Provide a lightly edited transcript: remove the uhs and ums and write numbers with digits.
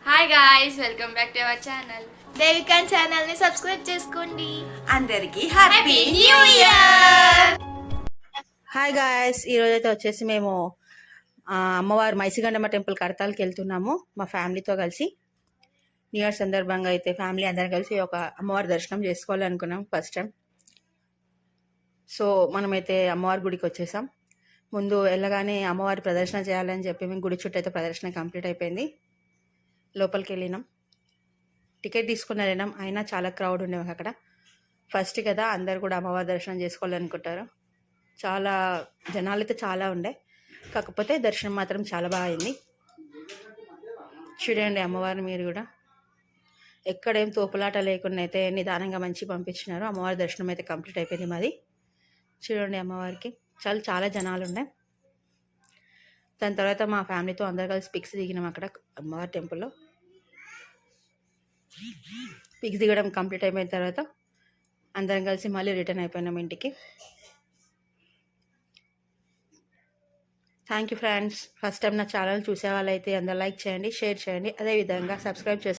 Hi guys, welcome back to our channel. Devikan channel ని subscribe చేసుకోండి. అందరికి happy new year. Hi guys, ఈరోజు అయితే వచ్చేసి మేము అమ్మవారు మైసిగండమ్మ టెంపుల్ కడతాలకి వెళ్తున్నాము మా ఫ్యామిలీతో కలిసి. న్యూ ఇయర్ సందర్భంగా అయితే ఫ్యామిలీ అందరం కలిసి ఒక అమ్మవారి దర్శనం చేసుకోవాలనుకున్నాం ఫస్ట్ టైం. సో మనమైతే అమ్మవారి గుడికి వచ్చేసాం. ముందు వెళ్ళగానే అమ్మవారి ప్రదర్శన చేయాలని చెప్పి మేము గుడి చుట్టూ అయితే ప్రదర్శన కంప్లీట్ అయిపోయింది. లోపలికి వెళ్ళినాం, టికెట్ తీసుకుని వెళ్ళినాం. అయినా చాలా క్రౌడ్ ఉండేవి అక్కడ. ఫస్ట్ కదా, అందరు కూడా అమ్మవారి దర్శనం చేసుకోవాలనుకుంటారు. చాలా జనాలు అయితే చాలా ఉండే, కాకపోతే దర్శనం మాత్రం చాలా బాగా అయింది. చూడండి అమ్మవారిని మీరు కూడా. ఎక్కడేం తోపులాట లేకుండా అయితే నిదానంగా మంచి పంపించినారు. అమ్మవారి దర్శనం అయితే కంప్లీట్ అయిపోయింది మాది. చూడండి అమ్మవారికి చాలా చాలా జనాలు ఉన్నాయి. దాని తర్వాత మా ఫ్యామిలీతో అందరు కలిసి పిక్స్ దిగినాం అక్కడ అమ్మవారి టెంపుల్లో. పిక్స్ దిగడం కంప్లీట్ అయిపోయిన తర్వాత అందరం కలిసి మళ్ళీ రిటర్న్ అయిపోయినాం ఇంటికి. Thank you friends. First time నా ఛానల్ చూసే వాళ్ళైతే అందరూ లైక్ చేయండి, షేర్ చేయండి, అదేవిధంగా సబ్స్క్రైబ్ చేసుకోండి.